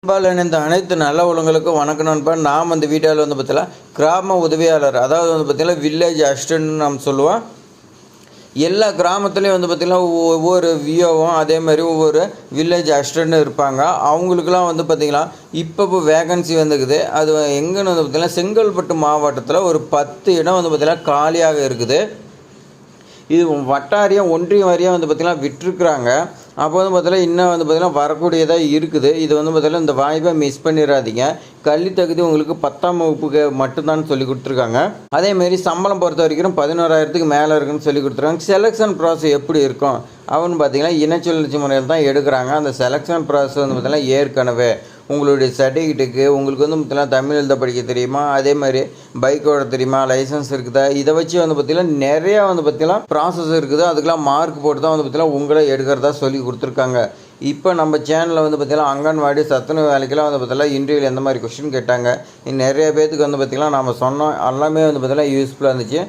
இந்த அனைத்து நல்ல உள்ளங்களுக்கும் வணக்கம் நண்பா. நாம் அந்த வீடியோவில் வந்து பார்த்தீங்கன்னா கிராம உதவியாளர், அதாவது வந்து பார்த்தீங்கன்னா வில்லேஜ் அசிஸ்டன்ட்னு நம்ம சொல்லுவோம். எல்லா கிராமத்துலேயும் வந்து பார்த்திங்கன்னா ஒவ்வொரு விஓவும் அதே மாதிரி ஒவ்வொரு வில்லேஜ் அசிஸ்டண்ட்டும் இருப்பாங்க. அவங்களுக்குலாம் வந்து பார்த்திங்கன்னா இப்போ வேகன்சி வந்துக்குது. அது எங்கன்னு வந்து பார்த்திங்கன்னா செங்கல்பட்டு மாவட்டத்தில் ஒரு 10 இடம் வந்து பார்த்திங்கன்னா காலியாக இருக்குது. இது வட்டாரியம் ஒன்றியம் வாரியாக வந்து பார்த்திங்கன்னா விட்டுருக்குறாங்க. அப்போ வந்து பார்த்தீங்கன்னா இன்னும் வந்து பார்த்திங்கன்னா வரக்கூடியதாக இருக்குது. இது வந்து பார்த்திங்கன்னா இந்த வாய்ப்பை மிஸ் பண்ணிடாதீங்க. கல்வி தகுதி உங்களுக்கு 10ஆம் வகுப்புக்கு மட்டும்தான் சொல்லி கொடுத்துருக்காங்க. அதேமாரி சம்பளம் பொறுத்த வரைக்கும் 11,000க்கு மேலே இருக்குன்னு சொல்லி கொடுத்துருக்காங்க. செலெக்ஷன் ப்ராசஸ் எப்படி இருக்கும் அப்படின்னு பார்த்தீங்கன்னா இனச்சுழற்சி முறையில் தான் எடுக்கிறாங்க. அந்த செலெக்ஷன் ப்ராசஸ் வந்து பார்த்திங்கன்னா ஏற்கனவே உங்களுடைய சர்டிஃபிகேட்டுக்கு உங்களுக்கு வந்து பார்த்திங்கன்னா தமிழ் எழுத படிக்க தெரியுமா, அதே மாதிரி பைக் ஓட தெரியுமா, லைசன்ஸ் இருக்குதா, இதை வச்சு வந்து பார்த்திங்கன்னா நிறையா வந்து பார்த்திங்கன்னா ப்ராசஸ் இருக்குது. அதுக்கெலாம் மார்க் போட்டு தான் வந்து பார்த்திங்கன்னா உங்களை எடுக்கிறதா சொல்லி கொடுத்துருக்காங்க. இப்போ நம்ம சேனலில் வந்து பார்த்திங்கன்னா அங்கன்வாடி சத்துணவு வேலைக்கெல்லாம் வந்து பார்த்திங்கன்னா இன்டர்வியூவில் எந்த மாதிரி கொஸ்டின் கேட்டாங்க, நிறைய பேர்த்துக்கு வந்து பார்த்திங்கன்னா நம்ம சொன்னோம். எல்லாமே வந்து பார்த்திங்கன்னா யூஸ்ஃபுல்லாக இருந்துச்சு.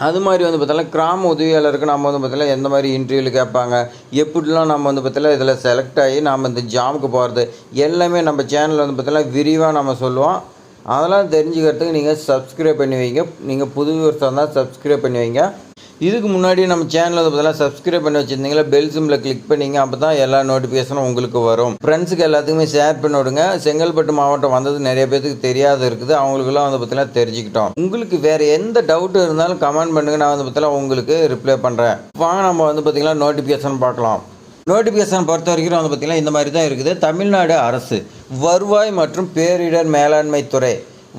அது மாதிரி வந்து பார்த்திங்கன்னா கிராம உதவியாளருக்கு நம்ம வந்து பார்த்திங்கன்னா எந்த மாதிரி இன்டர்வியூவில் கேட்பாங்க, எப்படிலாம் நம்ம வந்து பார்த்திங்கன்னா இதில் செலக்ட் ஆகி நம்ம இந்த ஜாமுக்கு போகிறது எல்லாமே நம்ம சேனலில் வந்து பார்த்திங்கன்னா விரிவாக நம்ம சொல்லுவோம். அதெல்லாம் தெரிஞ்சுக்கிறதுக்கு நீங்கள் சப்ஸ்கிரைப் பண்ணி வைங்க. நீங்கள் புது வியூவர்ஸாக இருந்தால் சப்ஸ்கிரைப் பண்ணி வைங்க. இதுக்கு முன்னாடி நம்ம சேனலில் வந்து பார்த்தீங்கன்னா சப்ஸ்கிரைப் பண்ணி வச்சுருந்தீங்களா, பெல் சிம்மில் கிளிக் பண்ணிங்க. அப்போ தான் எல்லா நோட்டிஃபிகேஷனும் உங்களுக்கு வரும். ஃப்ரெண்ட்ஸுக்கு எல்லாத்துக்குமே ஷேர் பண்ணி விடுங்க. செங்கல்பட்டு மாவட்டம் வந்தது நிறைய பேருக்கு தெரியாது இருக்குது. அவங்களுக்குலாம் வந்து பார்த்தீங்கன்னா தெரிஞ்சுக்கிட்டோம். உங்களுக்கு வேறு எந்த டவுட்டு இருந்தாலும் கமெண்ட் பண்ணுங்கள். நான் வந்து பார்த்தீங்கன்னா உங்களுக்கு ரிப்ளை பண்ணுறேன். வாங்க நம்ம வந்து பார்த்திங்கன்னா நோட்டிஃபிகேஷன் பார்க்கலாம். நோட்டிஃபிகேஷன் பொறுத்த வரைக்கும் வந்து பார்த்திங்கன்னா இந்த மாதிரி தான் இருக்குது. தமிழ்நாடு அரசு வருவாய் மற்றும் பேரிடர் மேலாண்மை துறை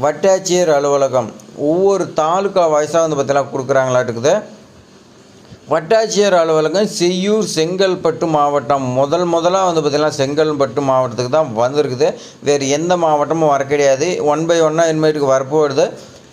வட்டாட்சியர் அலுவலகம் ஒவ்வொரு தாலுக்கா வாய்ஸாக வந்து பார்த்திங்கன்னா கொடுக்குறாங்களாட்டுக்குது. வட்டாட்சியர் அலுவலகம் செய்யூர் செங்கல்பட்டு மாவட்டம் முதலாக வந்து பார்த்திங்கன்னா செங்கல்பட்டு மாவட்டத்துக்கு தான் வந்திருக்குது. வேறு எந்த மாவட்டமும் வர கிடையாது. 1 by 1 இனிமேட்டுக்கு வரப்போகுது.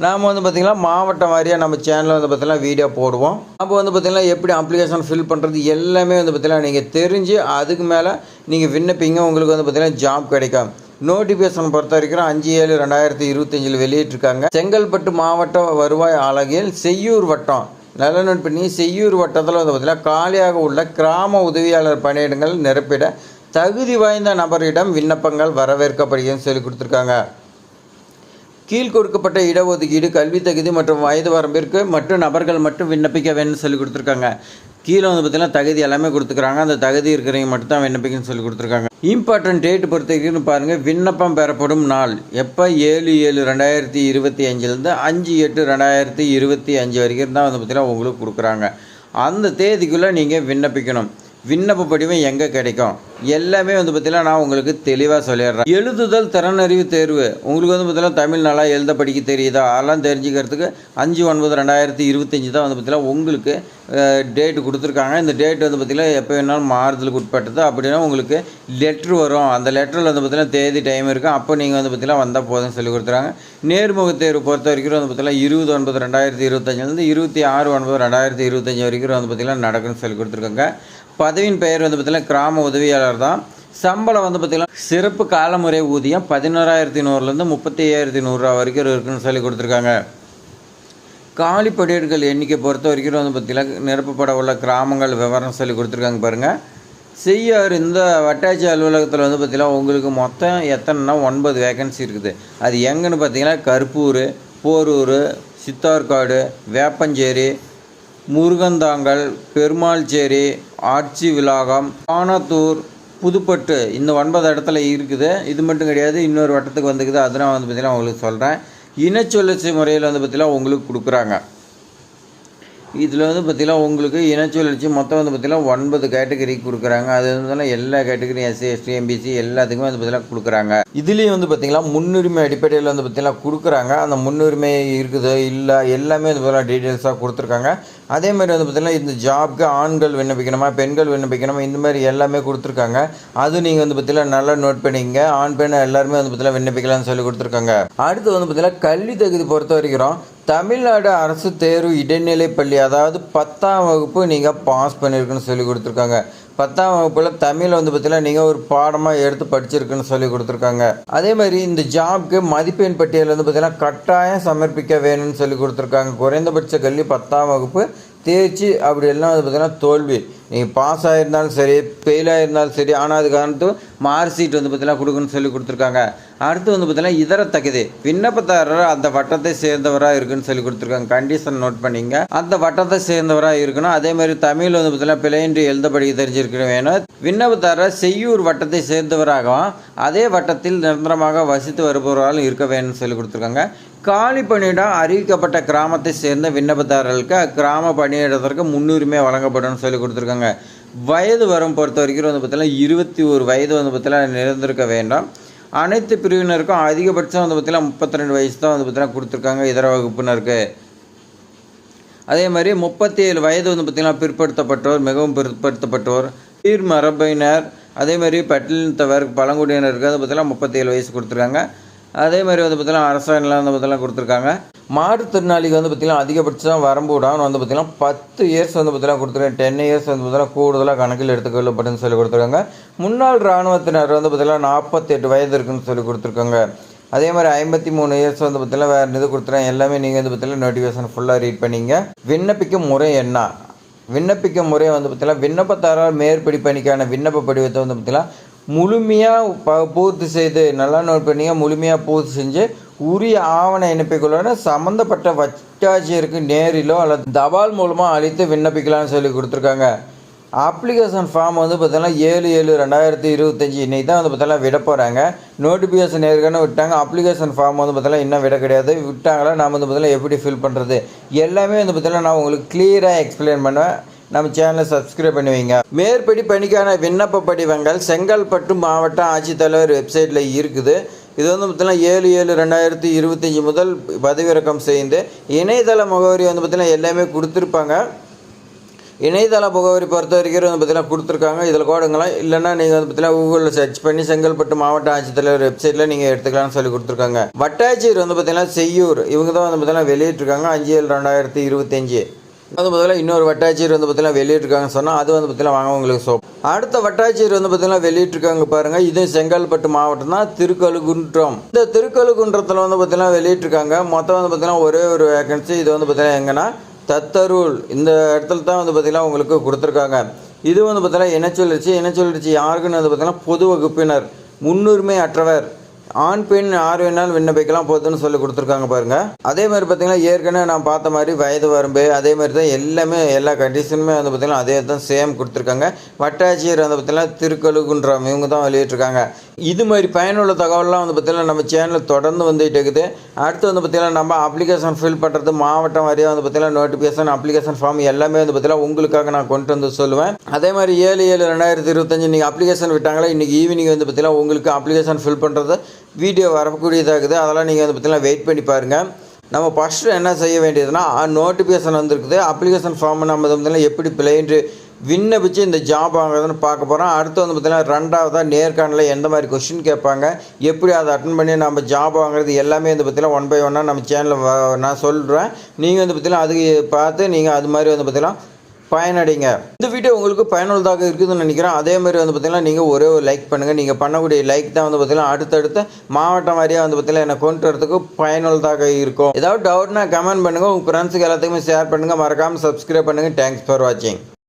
நாம் வந்து பார்த்திங்கன்னா மாவட்டம் வாரியாக நம்ம சேனலில் வந்து பார்த்திங்கன்னா வீடியோ போடுவோம். அப்போ வந்து பார்த்திங்கன்னா எப்படி அப்ளிகேஷன் ஃபில் பண்ணுறது எல்லாமே வந்து பார்த்திங்கன்னா நீங்கள் தெரிஞ்சு அதுக்கு மேலே நீங்கள் விண்ணப்பிங்க. உங்களுக்கு வந்து பார்த்திங்கன்னா ஜாப் கிடைக்கும். நோட்டிஃபிகேஷன் பொறுத்த வரைக்கும் 5/7/2025 வெளியிட்டிருக்காங்க. செங்கல்பட்டு மாவட்ட வருவாய் ஆலகில் செய்யூர் வட்டம், நல்ல நோட் பண்ணி, செய்யூர் வட்டத்தில் வந்து பார்த்திங்கன்னா காலியாக உள்ள கிராம உதவியாளர் பணியிடங்கள் நிரப்பிட தகுதி வாய்ந்த நபரிடம் விண்ணப்பங்கள் வரவேற்கப்படுகிறதுன்னு சொல்லி கொடுத்துருக்காங்க. கீழ் கொடுக்கப்பட்ட இடஒதுக்கீடு கல்வி தகுதி மற்றும் வயது வரம்பிற்கு மற்றும் நபர்கள் மட்டும் விண்ணப்பிக்க வேணும்னு சொல்லி கொடுத்துருக்காங்க. கீழே வந்து பார்த்திங்கன்னா தகுதி எல்லாமே கொடுத்துருக்காங்க. அந்த தகுதி இருக்கிறவங்க மட்டும் தான் விண்ணப்பிக்கணும்னு சொல்லி கொடுத்துருக்காங்க. இம்பார்ட்டன்ட் டேட் பொறுத்தவரைக்கும் பாருங்கள், விண்ணப்பம் பெறப்படும் நாள் எப்போ 7/7/2025 5/8/2025 வரைக்கும் தான் வந்து பார்த்திங்கன்னா உங்களுக்கு கொடுக்குறாங்க. அந்த தேதிக்குள்ளே நீங்கள் விண்ணப்பிக்கணும். விண்ணப்ப படிவம் எங்கே கிடைக்கும் எல்லாமே வந்து பார்த்திங்கன்னா நான் உங்களுக்கு தெளிவாக சொல்லிடுறேன். எழுதுதல் திறனறிவு தேர்வு உங்களுக்கு வந்து பார்த்திங்கன்னா தமிழ் நல்லா எழுத படிக்க தெரியுதா அதெல்லாம் தெரிஞ்சுக்கிறதுக்கு 5/9/2025 தான் வந்து பார்த்திங்கன்னா உங்களுக்கு டேட்டு கொடுத்துருக்காங்க. இந்த டேட் வந்து பார்த்திங்கன்னா எப்போ வேணாலும் மாறுதலுக்கு உட்பட்டது. அப்படின்னா உங்களுக்கு லெட்ரு வரும். அந்த லெட்டரில் வந்து பார்த்திங்கன்னா தேதி டைம் இருக்கும். அப்போ நீங்கள் வந்து பார்த்திங்கன்னா வந்தால் போதும்னு சொல்லி கொடுத்துறாங்க. நேர்முக தேர்வு பொறுத்த வரைக்கும் வந்து பார்த்திங்கன்னா 20/9/2025 26/9/2025 வரைக்கும் வந்து பார்த்திங்கன்னா நடக்குன்னு சொல்லி கொடுத்துருக்காங்க. பதவியின் பெயர் வந்து பார்த்திங்கன்னா கிராம உதவியாளர் தான். சம்பளம் வந்து பார்த்திங்கன்னா சிறப்பு காலமுறை ஊதியம் 11,100 35,100 வரைக்கும் இருக்குன்னு சொல்லி கொடுத்துருக்காங்க. காலி பணியிடங்கள் எண்ணிக்கை பொறுத்த வரைக்கும் வந்து பார்த்திங்கன்னா நிரப்பப்பட உள்ள கிராமங்கள் விவரம் சொல்லி கொடுத்துருக்காங்க. பாருங்கள், செய்யார் இந்த வட்டாட்சி அலுவலகத்தில் வந்து பார்த்திங்கன்னா உங்களுக்கு மொத்தம் எத்தனைனா 9 வேகன்சி இருக்குது. அது எங்கன்னு பார்த்திங்கன்னா கருப்பூர், போரூர், சித்தார்காடு, வேப்பஞ்சேரி, முருகந்தாங்கல், பெருமாள்சேரி, ஆட்சி விலாகம், ஆனத்தூர், புதுப்பட்டு இந்த 9 இடத்துல இருக்குது. இது மட்டும் கிடையாது, இன்னொரு வட்டத்துக்கு வந்துக்குது. அதெல்லாம் வந்து பார்த்திங்கன்னா உங்களுக்கு சொல்கிறேன். இனச்சுழற்சி முறையில் வந்து பார்த்திங்கன்னா உங்களுக்கு கொடுக்குறாங்க. இதில் வந்து பார்த்திங்கன்னா உங்களுக்கு இனச்சுழற்சி மொத்தம் வந்து பார்த்திங்கன்னா 9 கேட்டகரிக்கு கொடுக்குறாங்க. அது வந்து எல்லா கேட்டகரியும் SC ST MBC எல்லாத்துக்குமே வந்து பார்த்திங்கன்னா கொடுக்குறாங்க. இதுலேயும் வந்து பார்த்திங்கன்னா முன்னுரிமை அடிப்படையில் வந்து பார்த்திங்கன்னா கொடுக்குறாங்க. அந்த முன்னுரிமை இருக்குது இல்லை எல்லாமே வந்து பார்த்திங்கன்னா டீட்டெயில்ஸாக கொடுத்துருக்காங்க. அதேமாதிரி வந்து பார்த்திங்கன்னா இந்த ஜாப்க்கு ஆண்கள் விண்ணப்பிக்கணுமா பெண்கள் விண்ணப்பிக்கணுமா இந்த மாதிரி எல்லாமே கொடுத்துருக்காங்க. அது நீங்கள் வந்து பார்த்திங்கன்னா நல்லா நோட் பண்ணிங்க. ஆண் பெண் எல்லாருமே வந்து பார்த்திங்கன்னா விண்ணப்பிக்கலாம்னு சொல்லி கொடுத்துருக்காங்க. அடுத்து வந்து பார்த்திங்கன்னா கல்வி தகுதி பொறுத்த வரைக்கும் தமிழ்நாடு அரசு தேர்வு இடைநிலை பள்ளி, அதாவது 10ஆம் வகுப்பு நீங்கள் பாஸ் பண்ணியிருக்குன்னு சொல்லி கொடுத்துருக்காங்க. 10ஆம் வகுப்பில் தமிழை வந்து பார்த்திங்கன்னா நீங்கள் ஒரு பாடமாக எடுத்து படிச்சிருக்குன்னு சொல்லி கொடுத்துருக்காங்க. அதே மாதிரி இந்த ஜாப்க்கு மதிப்பெண் பட்டியல் வந்து பார்த்திங்கன்னா கட்டாயம் சமர்ப்பிக்க வேணும்னு சொல்லி கொடுத்துருக்காங்க. குறைந்தபட்ச கல்வி 10ஆம் வகுப்பு தேர்ச்சி அப்படி எல்லாம் வந்து பார்த்திங்கன்னா தோல்வி. நீங்கள் பாஸ் ஆகிருந்தாலும் சரி, ஃபெயில் ஆகிருந்தாலும் சரி, ஆனால் அது காரணத்து மார்க் ஷீட் வந்து பார்த்திங்கன்னா கொடுக்குன்னு சொல்லி கொடுத்துருக்காங்க. அடுத்து வந்து பார்த்திங்கன்னா இதர தகுதி, விண்ணப்பதாரர் அந்த வட்டத்தை சேர்ந்தவராக இருக்குன்னு சொல்லி கொடுத்துருக்காங்க. கண்டிஷன் நோட் பண்ணிங்க, அந்த வட்டத்தை சேர்ந்தவராக இருக்கணும். அதேமாதிரி தமிழ் வந்து பார்த்திங்கன்னா பிழையின்றி எழுதப்படி தெரிஞ்சிருக்க வேணும். விண்ணப்பதாரர் செய்யூர் வட்டத்தை சேர்ந்தவராகவும் அதே வட்டத்தில் நிரந்தரமாக வசித்து வருபவராலும் இருக்க வேணும்னு சொல்லி கொடுத்துருக்காங்க. காலி பணியிடம் அறிவிக்கப்பட்ட கிராமத்தை சேர்ந்த விண்ணப்பதாரர்களுக்கு அக்கிராம பணியிடத்திற்கு முன்னுரிமை வழங்கப்படும் சொல்லி கொடுத்துருக்காங்க. வயது வரும் பொறுத்த வரைக்கும் வந்து பார்த்தீங்கன்னா 21 வயது வந்து பார்த்தீங்கன்னா நிறந்திருக்க வேண்டாம். அனைத்து பிரிவினருக்கும் அதிகபட்சம் வந்து பார்த்தீங்கன்னா 32 வயசு தான் வந்து பார்த்தீங்கன்னா கொடுத்துருக்காங்க இதர வகுப்பினருக்கு. அதே மாதிரி 37 வயது வந்து பார்த்திங்கன்னா பிற்படுத்தப்பட்டோர், மிகவும் பிற்படுத்தப்பட்டோர், கீழ் மரபினர், அதே மாதிரி பட்டியலினத்தவர், பழங்குடியினருக்கு வந்து பார்த்திங்கன்னா 37 வயசு கொடுத்துருக்காங்க. அதே மாதிரி வந்து பார்த்திங்கன்னா அரசாங்கலாம் வந்து பார்த்திங்கன்னா கொடுத்துருக்காங்க. மாற்றுத்திறனாளிக்கு வந்து பார்த்திங்கன்னா அதிகபட்சம் வரம்பு விடாமல் வந்து பார்த்திங்கன்னா 10 இயர்ஸ் வந்து பார்த்திங்கன்னா கொடுத்துருக்காங்க. 10 இயர்ஸ் வந்து பார்த்திங்கன்னா கூடுதலாக கணக்கில் எடுத்துக்கொள்ளப்பட்டுன்னு சொல்லி கொடுத்துருக்காங்க. முன்னாள் இராணுவத்தினர் வந்து பார்த்திங்கன்னா 48 வயது இருக்குன்னு சொல்லி கொடுத்துருக்காங்க. அதே மாதிரி 53 இயர்ஸ் வந்து பார்த்திங்கன்னா வேறு இது கொடுத்துருக்காங்க. எல்லாமே நீங்கள் வந்து பார்த்திங்கன்னா நோட்டிஃபிகேஷன் ஃபுல்லாக ரீட் பண்ணிங்க. விண்ணப்பிக்கும் முறை என்ன? விண்ணப்பிக்கும் முறை வந்து பார்த்திங்கன்னா விண்ணப்பதாரர் மேற்படி பணிக்கான விண்ணப்ப படிவத்தை வந்து பார்த்திங்கன்னா முழுமையாக பூர்த்தி செய்து, நல்லா நோட் பண்ணிங்க, முழுமையாக பூர்த்தி செஞ்சு உரிய ஆவண இணைப்புகளோட சம்மந்தப்பட்ட வட்டாட்சியருக்கு நேரிலோ அல்லது தபால் மூலமாக அளித்து விண்ணப்பிக்கலாம்னு சொல்லி கொடுத்துருக்காங்க. அப்ளிகேஷன் ஃபார்ம் வந்து பார்த்தீங்கன்னா 7/7/2025 இன்றைக்கி தான் வந்து பார்த்தீங்கன்னா விட போகிறாங்க. நோட்டிஃபிகேஷன் ஏற்கனவே விட்டாங்க. அப்ளிகேஷன் ஃபார்ம் வந்து பார்த்தீங்கன்னா இன்னும் விட கிடையாது. விட்டாங்களா நாம் வந்து பார்த்தீங்கன்னா எப்படி ஃபில் பண்ணுறது எல்லாமே வந்து பார்த்தீங்கன்னா நான் உங்களுக்கு கிளியராக எக்ஸ்பிளைன் பண்ணுவேன். நம்ம சேனலை சப்ஸ்கிரைப் பண்ணுவீங்க. மேற்படி பணிக்கான விண்ணப்ப படிவங்கள் செங்கல்பட்டு மாவட்ட ஆட்சித்தலைவர் வெப்சைட்டில் இருக்குது. இது வந்து பார்த்திங்கன்னா 7/7/2025 முதல் பதிவிறக்கம் செய்து இணையதள முகவரி வந்து பார்த்திங்கன்னா எல்லாமே கொடுத்துருப்பாங்க. இணையதள முகவரி பொறுத்த வரைக்கும் வந்து பார்த்திங்கன்னா கொடுத்துருக்காங்க. இதில் கோடுங்களா இல்லைன்னா நீங்கள் வந்து பார்த்திங்கன்னா கூகுளில் சர்ச் பண்ணி செங்கல்பட்டு மாவட்ட ஆட்சித்தலைவர் வெப்சைட்டில் நீங்கள் எடுத்துக்கலாம்னு சொல்லி கொடுத்துருக்காங்க. வட்டாட்சியர் வந்து பார்த்திங்கன்னா செய்யூர், இவங்க தான் வந்து பார்த்திங்கன்னா வெளியிட்டிருக்காங்க 5/7/2025. வந்து பார்த்திங்கன்னா இன்னொரு வட்டாட்சியர் வந்து பார்த்திங்கன்னா வெளியிட்டிருக்காங்கன்னு சொன்னால் அது வந்து பார்த்திங்கன்னா வாங்க உங்களுக்கு சோப். அடுத்த வட்டாட்சியர் வந்து பார்த்திங்கன்னா வெளியிட்டிருக்காங்க பாருங்கள். இது செங்கல்பட்டு மாவட்டம் தான், திருக்கழுகுன்றம். இந்த திருக்கழுகுன்றத்தில் வந்து பார்த்திங்கன்னா வெளியிட்டிருக்காங்க. மொத்தம் வந்து பார்த்திங்கன்னா ஒரே ஒரு வேகன்சி. இது வந்து பார்த்திங்கன்னா எங்கன்னா தத்தருள் இந்த இடத்துல தான் வந்து பார்த்திங்கன்னா உங்களுக்கு கொடுத்துருக்காங்க. இது வந்து பார்த்திங்கன்னா இனச்சொல்லர்ச்சி யாருக்குன்னு வந்து பார்த்திங்கன்னா பொது வகுப்பினர், முன்னுரிமை அற்றவர், ஆண் பெண் யார் வேணாலும் விண்ணப்பிக்கலாம் போதுன்னு சொல்லி கொடுத்துருக்காங்க பாருங்கள். அதே மாதிரி பார்த்திங்கன்னா ஏற்கனவே நான் பார்த்த மாதிரி வயது வரம்பு அதே மாதிரி தான் எல்லாமே எல்லா கண்டிஷனுமே வந்து பார்த்திங்கன்னா அதே தான் சேம் கொடுத்துருக்காங்க. வட்டாட்சியர் வந்து பார்த்திங்கன்னா திருக்கழுகுன்றம் இவங்க தான் வெளியிட்டிருக்காங்க. இது மாதிரி பயனுள்ள தகவல்லாம் வந்து பார்த்திங்கன்னா நம்ம சேனலில் தொடர்ந்து வந்துகிட்டு இருக்குது. அடுத்து வந்து பார்த்திங்கன்னா நம்ம அப்ளிகேஷன் ஃபில் பண்ணுறது மாவட்டம் வரையாக வந்து பார்த்திங்கன்னா நோட்டிஃபிகேஷன் அப்ளிகேஷன் ஃபார்ம் எல்லாமே வந்து பார்த்திங்கன்னா உங்களுக்காக நான் கொண்டு வந்து சொல்லுவேன். அதே மாதிரி 7/7/2025 நீங்கள் அப்ளிகேஷன் விட்டாங்களா இன்றைக்கி ஈவினிங் வந்து பார்த்திங்கன்னா உங்களுக்கு அப்ளிகேஷன் ஃபில் பண்ணுறது வீடியோ வரக்கூடியதாகுது. அதெல்லாம் நீங்கள் வந்து பார்த்திங்கன்னா வெயிட் பண்ணி பாருங்கள். நம்ம ஃபஸ்ட்டு என்ன செய்ய வேண்டியதுன்னா நோட்டிஃபிகேஷன் வந்துருக்குது. அப்ளிகேஷன் ஃபார்ம் நம்ம வந்து எப்படி பிளைன்ட்டு விண்ணப்பிச்சு இந்த ஜாப் வாங்குறதுன்னு பார்க்க போகிறோம். அடுத்து வந்து பார்த்திங்கன்னா ரெண்டாவதாக நேர்காணலில் எந்த மாதிரி கொஷின் கேட்பாங்க, எப்படி அதை அட்டன் பண்ணி நம்ம ஜாப் வாங்குறது எல்லாமே வந்து பார்த்திங்கன்னா 1 by 1 நம்ம சேனலில் நான் சொல்கிறேன். நீங்கள் வந்து பார்த்திங்கன்னா அதுக்கு பார்த்து நீங்கள் அது மாதிரி வந்து பார்த்திங்கன்னா பயனடைங்க. இந்த வீடியோ உங்களுக்கு பயனுள்ளதாக இருக்குதுன்னு நினைக்கிறேன். அதே மாதிரி வந்து பார்த்திங்கன்னா நீங்கள் ஒரே ஒரு லைக் பண்ணுங்கள். நீங்கள் பண்ணக்கூடிய லைக் தான் வந்து பார்த்திங்கன்னா அடுத்தடுத்த மாவட்டம் வாரியாக வந்து பார்த்திங்கன்னா என்னை கொண்டு வரதுக்கு பயனுள்ளதாக இருக்கும். ஏதாவது டவுட்னா கமெண்ட் பண்ணுங்கள். உங்கள் ஃப்ரெண்ட்ஸுக்கு எல்லாத்துக்குமே ஷேர் பண்ணுங்கள். மறக்காமல் சப்ஸ்கிரைப் பண்ணுங்கள். தேங்க்ஸ் ஃபார் வாட்சிங்.